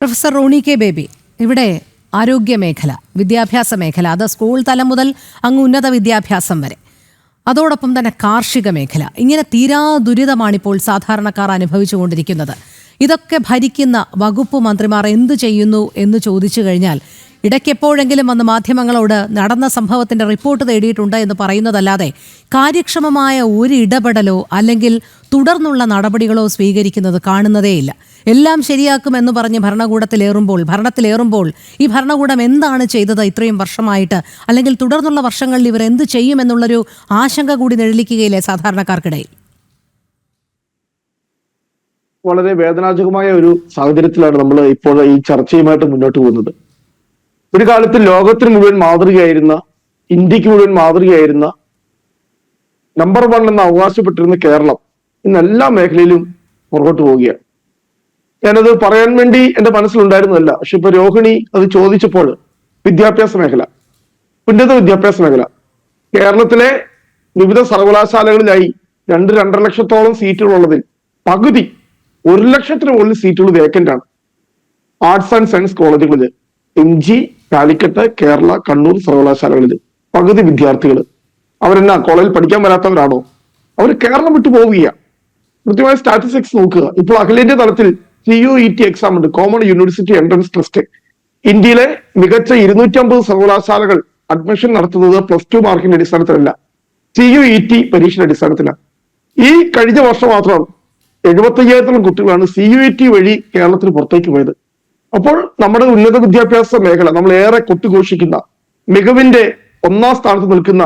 Professor Roni K baby, ഇവിടെ ആരോഗ്യ മേഖല, വിദ്യാഭ്യാസ മേഖല, അത് സ്കൂൾ തലം മുതൽ അങ്ങ് ഉന്നത വിദ്യാഭ്യാസം വരെ, അതോടൊപ്പം തന്നെ കാർഷിക മേഖല, ഇങ്ങനെ തീരാ ദുരിതമാണിപ്പോൾ സാധാരണക്കാർ അനുഭവിച്ചുകൊണ്ടിരിക്കുന്നത്. ഇതൊക്കെ ഭരിക്കുന്ന വകുപ്പ് മന്ത്രിമാർ എന്തു ചെയ്യുന്നു എന്ന് ചോദിച്ചു കഴിഞ്ഞാൽ ഇടയ്ക്കെപ്പോഴെങ്കിലും വന്ന് മാധ്യമങ്ങളോട് നടന്ന സംഭവത്തിന്റെ റിപ്പോർട്ട് തേടിയിട്ടുണ്ട് എന്ന് പറയുന്നതല്ലാതെ കാര്യക്ഷമമായ ഒരു ഇടപെടലോ അല്ലെങ്കിൽ തുടർന്നുള്ള നടപടികളോ സ്വീകരിക്കുന്നത് കാണുന്നതേയില്ല. എല്ലാം ശരിയാക്കുമെന്ന് പറഞ്ഞ് ഭരണത്തിലേറുമ്പോൾ ഈ ഭരണകൂടം എന്താണ് ചെയ്തത് ഇത്രയും വർഷമായിട്ട്, അല്ലെങ്കിൽ തുടർന്നുള്ള വർഷങ്ങളിൽ ഇവർ എന്ത് ചെയ്യുമെന്നുള്ളൊരു ആശങ്ക കൂടി നിഴലിക്കുകയില്ലേ സാധാരണക്കാർക്കിടയിൽ? വളരെ വേദനാജനകമായ ഒരു സാഹചര്യത്തിലാണ് നമ്മൾ ഇപ്പോൾ ഈ ചർച്ചയുമായിട്ട് മുന്നോട്ട് പോകുന്നത്. ഒരു കാലത്ത് ലോകത്തിന് മുഴുവൻ മാതൃകയായിരുന്ന, ഇന്ത്യക്ക് മുഴുവൻ മാതൃകയായിരുന്ന, നമ്പർ 1 എന്ന് അവകാശപ്പെട്ടിരുന്ന കേരളം ഇന്ന് എല്ലാ മേഖലയിലും പുറകോട്ട് പോവുകയാണ്. ഞാനത് പറയാൻ വേണ്ടി എന്റെ മനസ്സിലുണ്ടായിരുന്നതല്ല, പക്ഷെ ഇപ്പൊ രോഹിണി അത് ചോദിച്ചപ്പോൾ വിദ്യാഭ്യാസ മേഖല, ഉന്നത വിദ്യാഭ്യാസ മേഖല, കേരളത്തിലെ വിവിധ സർവകലാശാലകളിലായി 2-2.5 ലക്ഷത്തോളം സീറ്റുകൾ ഉള്ളതിൽ പകുതി 1 ലക്ഷത്തിന് മുകളിൽ സീറ്റുകൾ വേക്കന്റ് ആണ്. ആർട്സ് ആൻഡ് സയൻസ് കോളേജുകളിൽ, MG, കാലിക്കറ്റ്, കേരള, കണ്ണൂർ സർവകലാശാലകളിൽ പകുതി വിദ്യാർത്ഥികൾ അവരെന്നാ കോളേജിൽ പഠിക്കാൻ വരാത്തവരാണോ? അവർ കേരളം വിട്ടു പോവുകയാണ്. കൃത്യമായ സ്റ്റാറ്റിസ്റ്റിക്സ് നോക്കുക. ഇപ്പോൾ അഖിലേന്ത്യാ തലത്തിൽ CUET എക്സാം ഉണ്ട്, കോമൺ യൂണിവേഴ്സിറ്റി എൻട്രൻസ് ടെസ്റ്റ്. ഇന്ത്യയിലെ മികച്ച 250 സർവകലാശാലകൾ അഡ്മിഷൻ നടത്തുന്നത് +2 മാർക്കിന്റെ അടിസ്ഥാനത്തിലല്ല, CUET പരീക്ഷയുടെ അടിസ്ഥാനത്തിലാണ്. ഈ കഴിഞ്ഞ വർഷം മാത്രം 75,000 കുട്ടികളാണ് CUET വഴി കേരളത്തിന് പുറത്തേക്ക് പോയത്. അപ്പോൾ നമ്മുടെ ഉന്നത വിദ്യാഭ്യാസ മേഖല, നമ്മൾ ഏറെ കൊട്ടുഘോഷിക്കുന്ന, മികവിന്റെ 1ാം സ്ഥാനത്ത് നിൽക്കുന്ന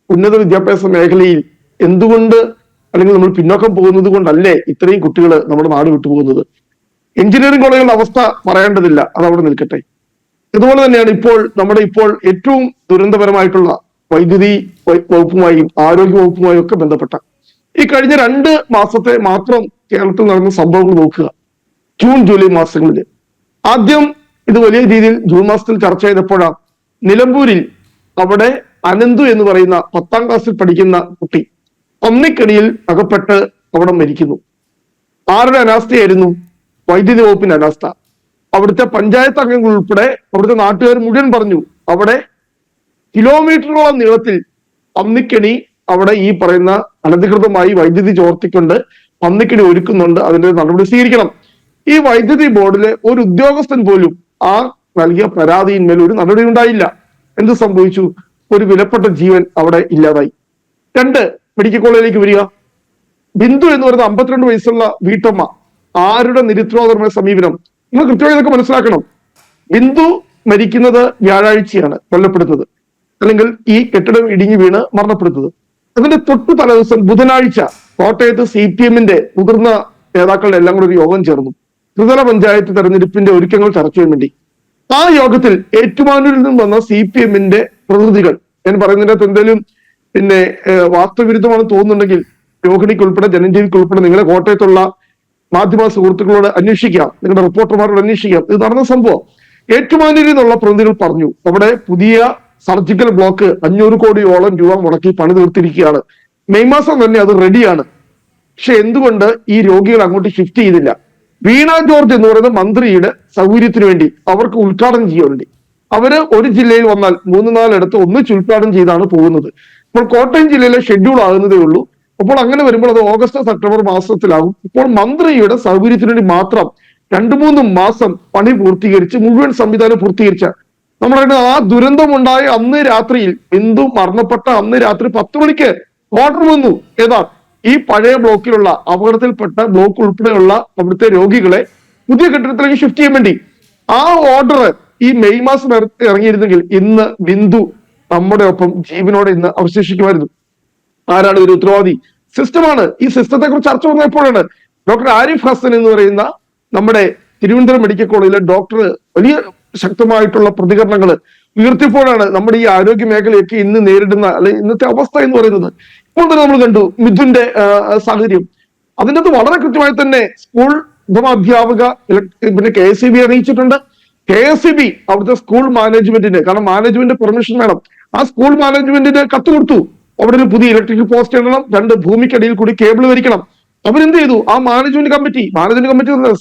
ഉന്നത വിദ്യാഭ്യാസ മേഖലയിൽ എന്തുകൊണ്ട്, അല്ലെങ്കിൽ നമ്മൾ പിന്നോക്കം പോകുന്നത് കൊണ്ടല്ലേ ഇത്രയും കുട്ടികൾ നമ്മുടെ നാട് വിട്ടുപോകുന്നത്? എഞ്ചിനീയറിംഗ് കോളേജുകളുടെ അവസ്ഥ പറയേണ്ടതില്ല, അത് അവിടെ നിൽക്കട്ടെ. ഇതുപോലെ തന്നെയാണ് ഇപ്പോൾ ഏറ്റവും ദുരന്തപരമായിട്ടുള്ള വൈദ്യുതി വകുപ്പുമായും ആരോഗ്യ വകുപ്പുമായും ഒക്കെ ബന്ധപ്പെട്ട ഈ കഴിഞ്ഞ 2 മാസത്തെ മാത്രം കേരളത്തിൽ നടന്ന സംഭവങ്ങൾ നോക്കുക. ജൂൺ ജൂലൈ മാസങ്ങളിൽ ആദ്യം ഇത് വലിയ രീതിയിൽ ജൂൺ മാസത്തിൽ ചർച്ച ചെയ്തപ്പോഴാണ് നിലമ്പൂരിൽ അവിടെ അനന്തു എന്ന് പറയുന്ന 10ാം ക്ലാസ്സിൽ പഠിക്കുന്ന കുട്ടി പന്നിക്കടിയിൽ അകപ്പെട്ട് അവിടെ മരിക്കുന്നു. ആരുടെ അനാസ്ഥയായിരുന്നു? വൈദ്യുതി വകുപ്പിന്റെ അനാസ്ഥ. അവിടുത്തെ പഞ്ചായത്ത് അംഗങ്ങൾ ഉൾപ്പെടെ അവിടുത്തെ നാട്ടുകാർ മുഴുവൻ പറഞ്ഞു, അവിടെ കിലോമീറ്ററോളം നീളത്തിൽ പന്നിക്കണി അവിടെ ഈ പറയുന്ന അനധികൃതമായി വൈദ്യുതി ചോർത്തിക്കൊണ്ട് പന്നിക്കണി ഒരുക്കുന്നുണ്ട്, അതിന്റെ നടപടി സ്വീകരിക്കണം. ഈ വൈദ്യുതി ബോർഡിലെ ഒരു ഉദ്യോഗസ്ഥൻ പോലും ആ നൽകിയ പരാതിയിന്മേൽ ഒരു നടപടി ഉണ്ടായില്ല. എന്ത് സംഭവിച്ചു? ഒരു വിലപ്പെട്ട ജീവൻ അവിടെ ഇല്ലാതായി. 2, മെഡിക്കൽ കോളേജിലേക്ക് വരിക. ബിന്ദു എന്ന് പറയുന്ന 52 വയസ്സുള്ള വീട്ടമ്മ, ആരുടെ നിരുത്തരവാദപരമായ സമീപനം? നിങ്ങൾ കൃത്യമായി ഇതൊക്കെ മനസ്സിലാക്കണം. ബിന്ദു മരിക്കുന്നത് വ്യാഴാഴ്ചയാണ്, കൊല്ലപ്പെടുന്നത്, അല്ലെങ്കിൽ ഈ കെട്ടിടം ഇടിഞ്ഞു വീണ് മരണപ്പെടുന്നത്. അതിന്റെ തൊട്ടു തലേദിവസം ബുധനാഴ്ച കോട്ടയത്ത് CPM-ന്റെ മുതിർന്ന നേതാക്കളുടെ എല്ലാം കൂടെ ഒരു യോഗം ചേർന്നു, ത്രിതല പഞ്ചായത്ത് തെരഞ്ഞെടുപ്പിന്റെ ഒരുക്കങ്ങൾ ചർച്ച ചെയ്യാൻ വേണ്ടി. ആ യോഗത്തിൽ ഏറ്റുമാനൂരിൽ നിന്നും വന്ന CPM-ന്റെ പ്രതിനിധികൾ, ഞാൻ പറയുന്നതിനകത്ത് എന്തെങ്കിലും വാസ്തവവിരുദ്ധമാണെന്ന് തോന്നുന്നുണ്ടെങ്കിൽ രോഹിണിക്ക് ഉൾപ്പെടെ ജനജീവിക്ക് ഉൾപ്പെടെ നിങ്ങളെ കോട്ടയത്തുള്ള മാധ്യമ സുഹൃത്തുക്കളോട് അന്വേഷിക്കാം, നിങ്ങളുടെ റിപ്പോർട്ടർമാരോട് അന്വേഷിക്കാം. ഇത് നടന്ന സംഭവം. ഏറ്റുമാനൂരിൽ നിന്നുള്ള പ്രതിനിധികൾ പറഞ്ഞു, അവിടെ പുതിയ സർജിക്കൽ ബ്ലോക്ക് 500 കോടിയോളം രൂപ മുടക്കി പണി തീർത്തിരിക്കുകയാണ്, മെയ് മാസം തന്നെ അത് റെഡിയാണ്. പക്ഷെ എന്തുകൊണ്ട് ഈ രോഗികൾ അങ്ങോട്ട് ഷിഫ്റ്റ് ചെയ്തില്ല? വീണ ജോർജ് എന്ന് പറയുന്ന മന്ത്രിയുടെ സൗകര്യത്തിന് വേണ്ടി, അവർക്ക് ഉദ്ഘാടനം ചെയ്യാൻ വേണ്ടി, അവര് ഒരു ജില്ലയിൽ വന്നാൽ 3-4 ഇടത്ത് ഒന്നിച്ച് ഉദ്ഘാടനം ചെയ്താണ് പോകുന്നത്. ഇപ്പോൾ കോട്ടയം ജില്ലയിലെ ഷെഡ്യൂൾ ആകുന്നതേ ഉള്ളൂ. അപ്പോൾ അങ്ങനെ വരുമ്പോൾ അത് ഓഗസ്റ്റ് സെപ്റ്റംബർ മാസത്തിലാകും. ഇപ്പോൾ മന്ത്രിയുടെ സൗകര്യത്തിന് വേണ്ടി മാത്രം 2-3 മാസം പണി പൂർത്തീകരിച്ച് മുഴുവൻ സംവിധാനം പൂർത്തീകരിച്ച നമ്മൾ ആ ദുരന്തമുണ്ടായ അന്ന് രാത്രിയിൽ, ബിന്ദു മരണപ്പെട്ട അന്ന് രാത്രി 10 മണിക്ക് ഓർഡർ വന്നു. ഏതാ? ഈ പഴയ ബ്ലോക്കിലുള്ള അപകടത്തിൽപ്പെട്ട ബ്ലോക്ക് ഉൾപ്പെടെയുള്ള അവിടുത്തെ രോഗികളെ പുതിയ കെട്ടിടത്തിലേക്ക് ഷിഫ്റ്റ് ചെയ്യാൻ വേണ്ടി. ആ ഓർഡർ ഈ മെയ് മാസം ഇറങ്ങിയിരുന്നെങ്കിൽ ഇന്ന് ബിന്ദു നമ്മുടെ ഒപ്പം ജീവനോടെ ഇന്ന് അവശേഷിക്കുമായിരുന്നു. ആരാണ് ഒരു ഉത്തരവാദി? സിസ്റ്റമാണ്. ഈ സിസ്റ്റത്തെ കുറിച്ച് ചർച്ച വന്നപ്പോഴാണ് ഡോക്ടർ ആരിഫ് ഹസൻ എന്ന് പറയുന്ന നമ്മുടെ തിരുവനന്തപുരം മെഡിക്കൽ കോളേജിലെ ഡോക്ടർ വലിയ ശക്തമായിട്ടുള്ള പ്രതികരണങ്ങൾ ഉയർത്തിയപ്പോഴാണ് നമ്മുടെ ഈ ആരോഗ്യ മേഖലയൊക്കെ ഇന്ന് നേരിടുന്ന, അല്ലെങ്കിൽ ഇന്നത്തെ അവസ്ഥ എന്ന് പറയുന്നത്. ഇപ്പോൾ തന്നെ നമ്മൾ കണ്ടു മിഥുന്റെ സാഹചര്യം. അതിനകത്ത് വളരെ കൃത്യമായി തന്നെ സ്കൂൾ അധ്യാപക പിന്നെ KSEB അറിയിച്ചിട്ടുണ്ട്. KSEB അവിടുത്തെ സ്കൂൾ മാനേജ്മെന്റിന്, കാരണം മാനേജ്മെന്റ് പെർമിഷൻ വേണം, ആ സ്കൂൾ മാനേജ്മെന്റിന് കത്ത് കൊടുത്തു. അവിടെ ഒരു പുതിയ ഇലക്ട്രിക് പോസ്റ്റ് ഇടണം, 2 ഭൂമിക്കടിയിൽ കൂടി കേബിൾ വരിക്കണം. അവരെന്ത് ചെയ്തു? ആ മാനേജ്മെന്റ് കമ്മിറ്റി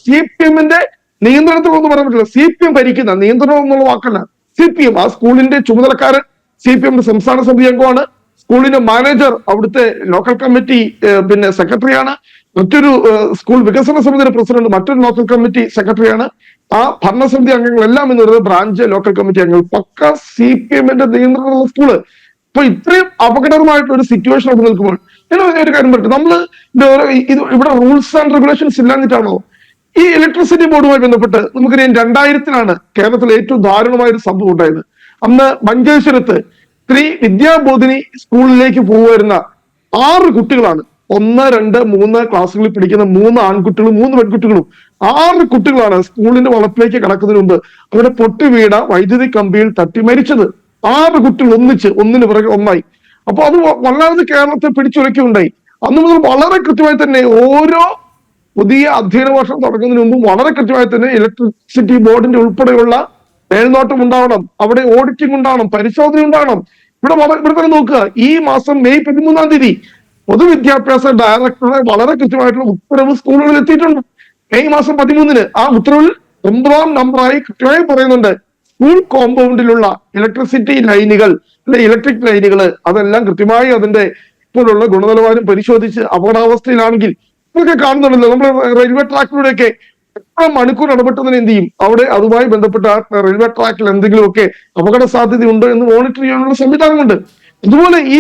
CPM-ന്റെ നിയന്ത്രണത്തിലൊന്നും പറയാൻ പറ്റില്ല. CPM ഭരിക്കുന്ന, നിയന്ത്രണം എന്നുള്ള വാക്കല്ല, CPM ആ സ്കൂളിന്റെ ചുമതലക്കാരൻ CPM സംസ്ഥാന സമിതി അംഗമാണ്. സ്കൂളിന്റെ മാനേജർ അവിടുത്തെ ലോക്കൽ കമ്മിറ്റി പിന്നെ സെക്രട്ടറിയാണ്. മറ്റൊരു സ്കൂൾ വികസന സമിതിയുടെ പ്രസിഡന്റ് മറ്റൊരു ലോക്കൽ കമ്മിറ്റി സെക്രട്ടറിയാണ്. ആ ഭരണസമിതി അംഗങ്ങളെല്ലാം എന്ന് പറയുന്നത് ബ്രാഞ്ച് ലോക്കൽ കമ്മിറ്റി അംഗങ്ങൾ, പക്ക CPM-ന്റെ നിയന്ത്രണമുള്ള സ്കൂള്. അപ്പൊ ഇത്രയും അപകടകരമായിട്ടുള്ള ഒരു സിറ്റുവേഷൻ അവിടെ നിൽക്കുമ്പോൾ ഞാൻ ഒരു കാര്യം പറയട്ടെ, നമ്മള് ഇവിടെ റൂൾസ് ആൻഡ് റെഗുലേഷൻസ് ഇല്ലാഞ്ഞിട്ടാണോ? ഈ ഇലക്ട്രിസിറ്റി ബോർഡുമായി ബന്ധപ്പെട്ട് നമുക്കറിയാം 2000-ലാണ് കേരളത്തിൽ ഏറ്റവും ദാരുണമായ ഒരു സംഭവം ഉണ്ടായത്. അന്ന് മഞ്ചേശ്വരത്ത് സ്ത്രീ വിദ്യാബോധിനി സ്കൂളിലേക്ക് പോകുന്ന 6 കുട്ടികളാണ്, 1, 2, 3 ക്ലാസ്സുകളിൽ പഠിക്കുന്ന 3 ആൺകുട്ടികളും 3 പെൺകുട്ടികളും 6 കുട്ടികളാണ് സ്കൂളിന്റെ വളപ്പിലേക്ക് കടക്കുന്നതിന് മുമ്പ് അവിടെ പൊട്ടി വീണ വൈദ്യുതി കമ്പിയിൽ തട്ടി മരിച്ചത്. 6 കുട്ടികൾ ഒന്നിച്ച്, ഒന്നിന് പിറകെ ഒന്നായി. അപ്പൊ അത് വല്ലാതെ കേരളത്തെ പിടിച്ചുലയ്ക്കുകയുണ്ടായി. അന്ന് മുതൽ വളരെ കൃത്യമായി തന്നെ ഓരോ പുതിയ അധ്യയന വർഷം തുടങ്ങുന്നതിന് മുമ്പ് വളരെ കൃത്യമായി തന്നെ ഇലക്ട്രിസിറ്റി ബോർഡിന്റെ ഉൾപ്പെടെയുള്ള മേൽനോട്ടം ഉണ്ടാവണം, അവിടെ ഓഡിറ്റിംഗ് ഉണ്ടാവണം, പരിശോധന ഉണ്ടാവണം. ഇവിടെ തന്നെ നോക്കുക, ഈ മാസം മെയ് 13-ാം തീയതി പൊതുവിദ്യാഭ്യാസ ഡയറക്ടറുടെ വളരെ കൃത്യമായിട്ടുള്ള ഉത്തരവ് സ്കൂളുകളിൽ എത്തിയിട്ടുണ്ട്. മെയ് മാസം 13-ന് ആ ഉത്തരവിൽ 9-ാം നമ്പറായി കൃത്യമായി പറയുന്നുണ്ട്, സ്കൂൾ കോമ്പൗണ്ടിലുള്ള ഇലക്ട്രിസിറ്റി ലൈനുകൾ അല്ലെ ഇലക്ട്രിക് ലൈനുകൾ അതെല്ലാം കൃത്യമായി അതിന്റെ ഇപ്പോഴുള്ള ഗുണനിലവാരം പരിശോധിച്ച് അപകടാവസ്ഥയിലാണെങ്കിൽ ഇതൊക്കെ കാണുന്നുണ്ടല്ലോ. നമ്മൾ റെയിൽവേ ട്രാക്കിലൂടെയൊക്കെ എത്ര മണിക്കൂർ ഇടപെട്ടതിന് എന്ത് ചെയ്യും, അവിടെ അതുമായി ബന്ധപ്പെട്ട റെയിൽവേ ട്രാക്കിൽ എന്തെങ്കിലുമൊക്കെ അപകട സാധ്യതയുണ്ടോ എന്ന് മോണിറ്റർ ചെയ്യാനുള്ള സംവിധാനമുണ്ട്. അതുപോലെ ഈ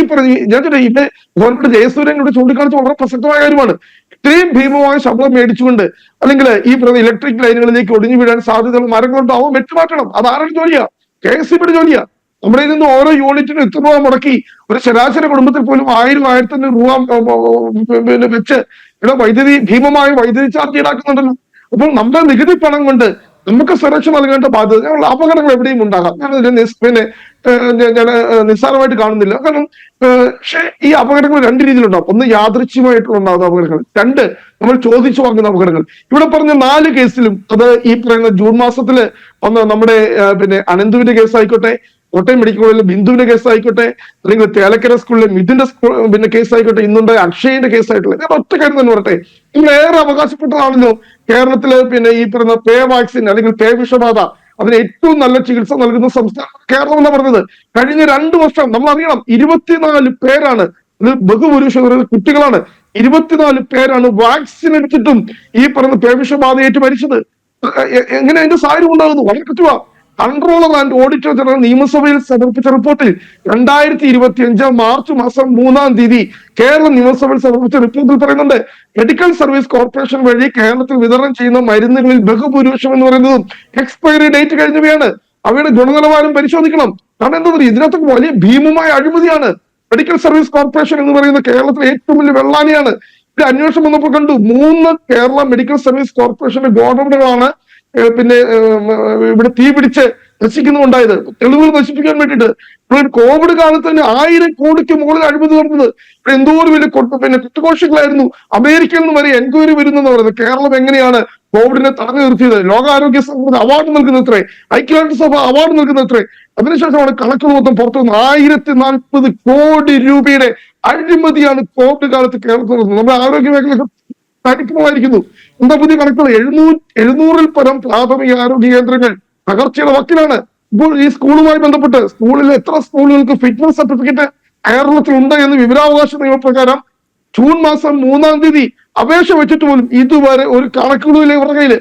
ഞാൻ ഇവിടെ ബഹുമാനപ്പെട്ട ജയസൂര്യൻ ഇവിടെ ചൂണ്ടിക്കാണിച്ച വളരെ പ്രസക്തമായ കാര്യമാണ്. ഇത്രയും ഭീമമായ ശമ്പളം മേടിച്ചുകൊണ്ട് അല്ലെങ്കിൽ ഈ ഇലക്ട്രിക് ലൈനുകളിലേക്ക് ഒടിഞ്ഞു വീഴാൻ സാധ്യതയുള്ള മരങ്ങളുണ്ടോ അവ വെട്ടിമാറ്റണം. അത് ആരുടെ ജോലിയാ? KSEBിയുടെ ജോലിയാ. നമ്മുടെ നിന്ന് ഓരോ യൂണിറ്റിനും ഇത്ര രൂപ മുടക്കി ഒരു ശരാശരി കുടുംബത്തിൽ പോലും 1000, 1500 രൂപ വെച്ച് ഇവിടെ ഭീമമായ വൈദ്യുതി ചാർജ് ഈടാക്കുന്നുണ്ടല്ലോ. അപ്പോൾ നമ്മുടെ നികുതി പണം കൊണ്ട് നമുക്ക് സുരക്ഷ നൽകേണ്ട ബാധ്യത, ഞങ്ങൾ അപകടങ്ങൾ എവിടെയും ഉണ്ടാകാം, ഞാൻ നിസ്സാരമായിട്ട് കാണുന്നില്ല. കാരണം പക്ഷെ ഈ അപകടങ്ങൾ 2 രീതിയിലുണ്ടാവും. ഒന്ന് യാദൃച്ഛികമായിട്ടുള്ള ഉണ്ടാകുന്ന അപകടങ്ങൾ, 2 നമ്മൾ ചോദിച്ചു വാങ്ങുന്ന അപകടങ്ങൾ. ഇവിടെ പറഞ്ഞ 4 കേസിലും അത് ഈ പറയുന്ന ജൂൺ മാസത്തില് വന്ന നമ്മുടെ അനന്തുവിന്റെ കേസ് ആയിക്കോട്ടെ, കോട്ടയം മെഡിക്കൽ കോളേജിലെ ബിന്ദുവിന്റെ കേസ് ആയിക്കോട്ടെ, അല്ലെങ്കിൽ തേലക്കര സ്കൂളിലെ മിഥുന്റെ കേസ് ആയിക്കോട്ടെ, ഇന്നുണ്ട് അക്ഷയന്റെ കേസ് ആയിട്ടുള്ള, ഞാൻ ഒറ്റ കാര്യം തന്നെ പറയട്ടെ, നിങ്ങൾ ഏറെ അവകാശപ്പെട്ടതാണല്ലോ കേരളത്തില് ഈ പറയുന്ന പേ വാക്സിൻ അല്ലെങ്കിൽ പേ വിഷബാധ അതിന് ഏറ്റവും നല്ല ചികിത്സ നൽകുന്ന സംസ്ഥാനം കേരളം എന്ന് പറഞ്ഞത്. കഴിഞ്ഞ 2 വർഷം നമ്മൾ അറിയണം, 24 പേരാണ്, ഇത് ബഹുഭൂരിപക്ഷം കുട്ടികളാണ്, 24 പേരാണ് വാക്സിൻ എടുത്തിട്ടും ഈ പറയുന്ന പേ വിഷബാധയേറ്റ് മരിച്ചത്. എങ്ങനെ അതിന്റെ സാഹചര്യം ഉണ്ടാകുന്നു? വളരെ കൃത്യമാണ്. കൺട്രോളർ ആൻഡ് ഓഡിറ്റർ ജനറൽ നിയമസഭയിൽ സമർപ്പിച്ച റിപ്പോർട്ടിൽ 2025 മാർച്ച് മാസം 3-ാം തീയതി കേരള നിയമസഭയിൽ സമർപ്പിച്ച റിപ്പോർട്ടിൽ പറയുന്നുണ്ട്, മെഡിക്കൽ സർവീസ് കോർപ്പറേഷൻ വഴി കേരളത്തിൽ വിതരണം ചെയ്യുന്ന മരുന്നുകളിൽ ബഹുഭൂരിപക്ഷം എന്ന് പറയുന്നതും എക്സ്പയറി ഡേറ്റ് കഴിഞ്ഞവയാണ്. അവയുടെ ഗുണനിലവാരം പരിശോധിക്കണം. കാരണം എന്താ പറയുക, ഇതിനകത്തൊക്കെ വലിയ ഭീമമായ അഴിമതിയാണ്. മെഡിക്കൽ സർവീസ് കോർപ്പറേഷൻ എന്ന് പറയുന്ന കേരളത്തിലെ ഏറ്റവും വലിയ വെള്ളാനിയാണ്. ഒരു അന്വേഷണം വന്നപ്പോൾ കണ്ടു, 3 കേരള മെഡിക്കൽ സർവീസ് കോർപ്പറേഷന്റെ ഗോഡൌണുകളാണ് ഇവിടെ തീ പിടിച്ച് നശിക്കുന്നുണ്ടായത്, തെളിവുകൾ നശിപ്പിക്കാൻ വേണ്ടിയിട്ട്. കോവിഡ് കാലത്ത് തന്നെ 1000 കോടിക്ക് മുകളിൽ അഴിമതി നടന്നത്. എന്തോരം വലിയ കുറ്റഘോഷങ്ങളായിരുന്നു. അമേരിക്കയിൽ നിന്ന് വരെ എൻക്വയറി വരുന്നെന്ന് പറയുന്നത്. കേരളം എങ്ങനെയാണ് കോവിഡിനെ തടഞ്ഞു നിർത്തിയത്? ലോകാരോഗ്യ സംഘടന അവാർഡ് നൽകുന്നത്രേ, ഐക്യരാഷ്ട്രസഭ അവാർഡ് നൽകുന്നത്രേ. അതിനുശേഷമാണ് കണക്കുകൾ മൊത്തം പുറത്തു വന്നത്. 1040 കോടി രൂപയുടെ അഴിമതിയാണ് കോവിഡ് കാലത്ത് കേരളത്തിൽ നടന്നത്. നമ്മുടെ ആരോഗ്യ മേഖല തരിപ്പണമായിരിക്കുന്നു. എന്താ പുതിയ കണക്കുകൾ? 700-ൽ പരം പ്രാഥമിക ആരോഗ്യ കേന്ദ്രങ്ങൾ തകർച്ചയുടെ വക്കിലാണ്. ഇപ്പോൾ ഈ സ്കൂളുമായി ബന്ധപ്പെട്ട് സ്കൂളിൽ എത്ര സ്കൂളുകൾക്ക് ഫിറ്റ്നസ് സർട്ടിഫിക്കറ്റ് കേരളത്തിൽ ഉണ്ട് എന്ന് വിവരാവകാശ നിയമപ്രകാരം ജൂൺ മാസം 3-ാം തീയതി അപേക്ഷ വെച്ചിട്ട് പോലും ഇതുവരെ ഒരു കണക്കുകളിലെ ഇവരുടെ കയ്യില്